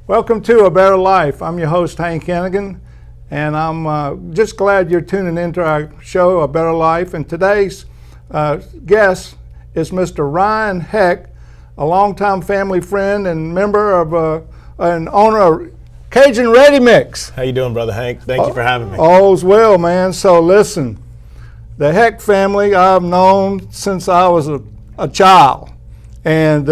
Welcome to A Better Life. I'm your host, Hank Hennigan, and I'm just glad you're tuning into our show, A Better Life. And today's guest is Mr. Ryan Heck, a longtime family friend and member of and owner of Cajun Ready Mix. How you doing, Brother Hank? Thank you for having me. All's well, man. So listen, the Heck family I've known since I was a child, and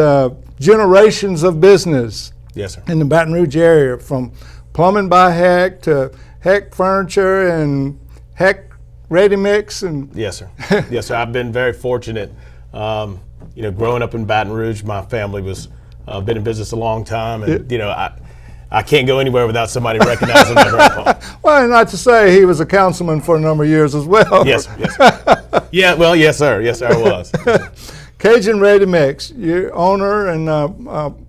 generations of business. Yes, sir. In the Baton Rouge area, from Plumbing by Heck to Heck Furniture and Heck Ready Mix. And yes, sir. Yes, sir. I've been very fortunate. Growing up in Baton Rouge, my family was been in business a long time, and I can't go anywhere without somebody recognizing my grandpa. Well, not to say he was a councilman for a number of years as well. Yes, sir. Yes, sir. Yeah, well, yes, sir. Yes, sir, I was. Cajun Ready Mix, your owner and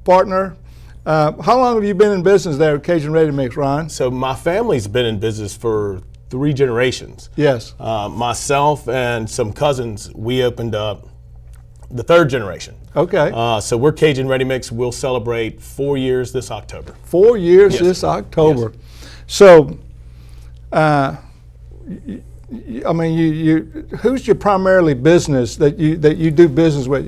partner. How long have you been in business there at Cajun Ready Mix, Ryan? So my family's been in business for 3 generations. Yes. Myself and some cousins, we opened up the 3rd generation. Okay. So we're Cajun Ready Mix. We'll celebrate 4 years this October. 4 years this October. Yes. So, who's your primarily business that you do business with?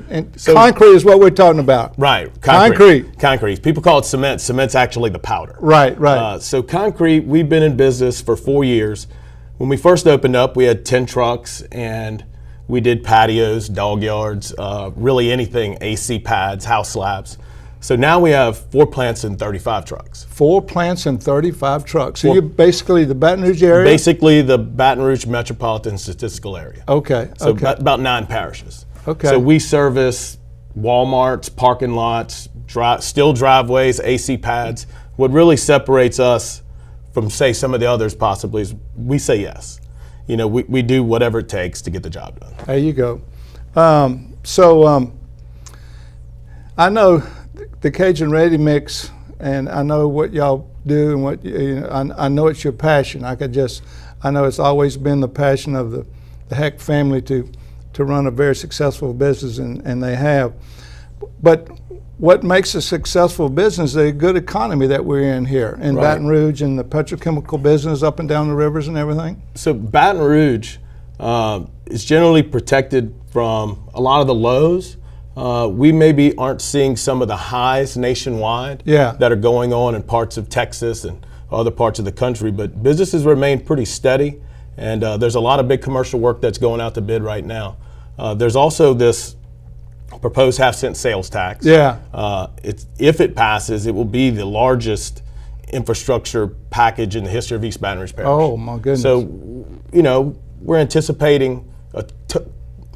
And so, concrete is what we're talking about. Right. Concrete. People call it cement. Cement's actually the powder. Right. So concrete, we've been in business for 4 years. When we first opened up, we had 10 trucks, and we did patios, dog yards, really anything, AC pads, house slabs. So now we have 4 plants and 35 trucks. 4 plants and 35 trucks. So you're basically the Baton Rouge area? Basically the Baton Rouge metropolitan statistical area. Okay. So about 9 parishes. Okay. So we service Walmarts, parking lots, steel driveways, AC pads. What really separates us from, say, some of the others possibly is we say yes. We do whatever it takes to get the job done. There you go. I know the Cajun Ready Mix, and I know what y'all do, and what I know it's your passion. I know it's always been the passion of the Heck family to run a very successful business, and they have. But what makes a successful business is a good economy that we're in here in Baton Rouge, and the petrochemical business up and down the rivers and everything? So Baton Rouge is generally protected from a lot of the lows. We maybe aren't seeing some of the highs nationwide that are going on in parts of Texas and other parts of the country, but businesses remain pretty steady, and there's a lot of big commercial work that's going out to bid right now. There's also this proposed half-cent sales tax. If it passes, it will be the largest infrastructure package in the history of East Baton Rouge Parish. Oh my goodness. So, we're anticipating a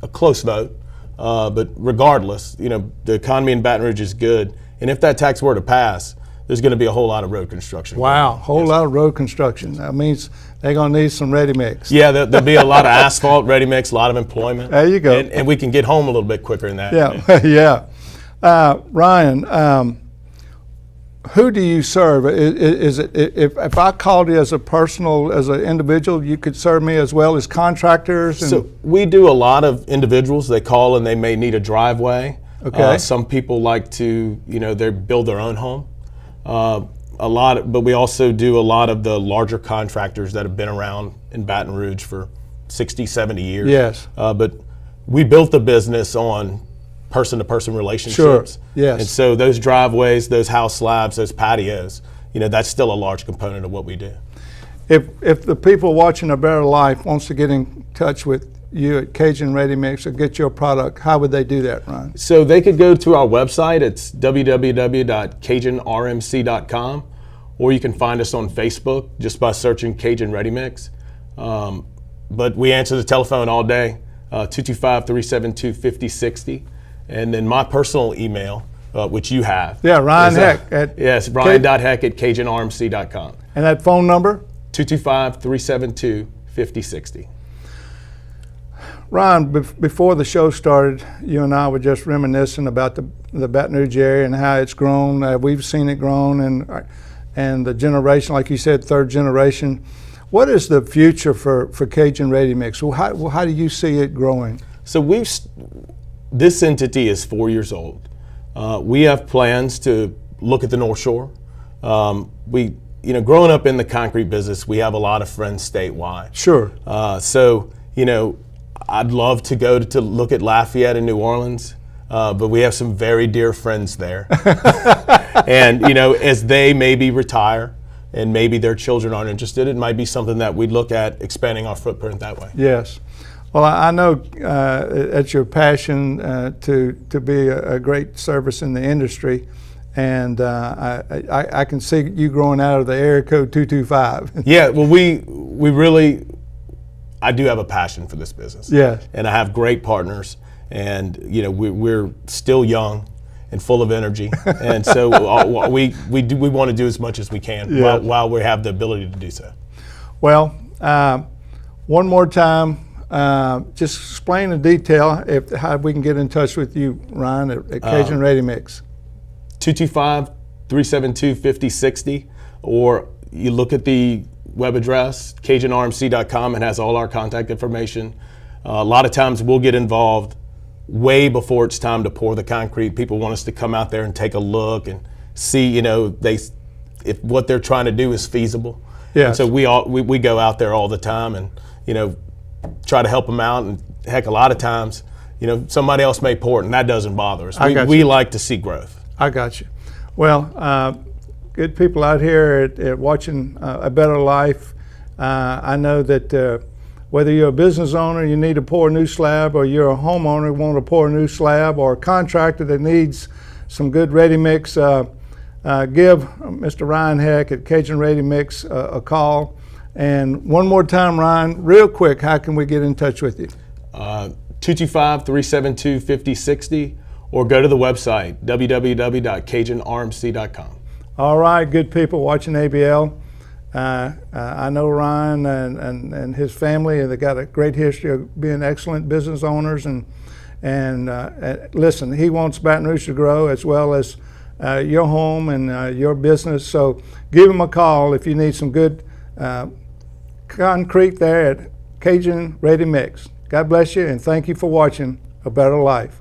close vote. But regardless, the economy in Baton Rouge is good. And if that tax were to pass, there's going to be a whole lot of road construction. Wow, whole lot of road construction. That means they're going to need some ready mix. Yeah, there'll be a lot of asphalt, ready mix, a lot of employment. There you go. And we can get home a little bit quicker than that. Yeah, Ryan, who do you serve? Is it if I called you as an individual, you could serve me as well as contractors? So we do a lot of individuals. They call and they may need a driveway. Okay. Some people like to, they build their own home. But we also do a lot of the larger contractors that have been around in Baton Rouge for 60, 70 years. Yes. But we built the business on person-to-person relationships. Sure. Yes. And so those driveways, those house slabs, those patios, that's still a large component of what we do. If the people watching A Better Life wants to get in touch with you at Cajun Ready Mix or get your product, how would they do that, Ryan? So they could go to our website. It's www.cajunrmc.com, or you can find us on Facebook just by searching Cajun Ready Mix. But we answer the telephone all day, 225-372-5060. And then my personal email, which you have. Yeah, Ryan Heck. Yes, Ryan.Heck@cajunrmc.com. And that phone number? 225-372-5060. Ryan, before the show started, you and I were just reminiscing about the Baton Rouge area and how it's grown. We've seen it grown, and the generation, like you said, 3rd generation. What is the future for Cajun Ready Mix? How do you see it growing? So this entity is 4 years old. We have plans to look at the North Shore. We, growing up in the concrete business, we have a lot of friends statewide. Sure. So, I'd love to go to look at Lafayette in New Orleans, but we have some very dear friends there. And, as they maybe retire and maybe their children aren't interested, it might be something that we'd look at expanding our footprint that way. Yes. Well, I know it's your passion to be a great service in the industry, and I can see you growing out of the area code 225. Yeah, well, I do have a passion for this business. Yes. And I have great partners, and we're still young and full of energy, and so we want to do as much as we can while we have the ability to do so. Well, one more time. Just explain in detail how we can get in touch with you, Ryan, at Cajun Ready Mix. 225-372-5060, or you look at the web address, CajunRMC.com. It has all our contact information. A lot of times we'll get involved way before it's time to pour the concrete. People want us to come out there and take a look and see, if what they're trying to do is feasible. Yes. And so we go out there all the time and, try to help them out. And heck, a lot of times, somebody else may pour it, and that doesn't bother us. We like to see growth. I got you. Well, good people out here at watching A Better Life. I know that whether you're a business owner, you need to pour a new slab, or you're a homeowner, want to pour a new slab, or a contractor that needs some good ready mix, give Mr. Ryan Heck at Cajun Ready Mix a call. And one more time, Ryan, real quick, how can we get in touch with you? 225-372-5060, or go to the website, www.CajunRMC.com. All right, good people watching ABL. I know Ryan and his family, they got a great history of being excellent business owners. And listen, he wants Baton Rouge to grow as well as your home and your business. So give him a call if you need some good concrete there at Cajun Ready Mix. God bless you, and thank you for watching A Better Life.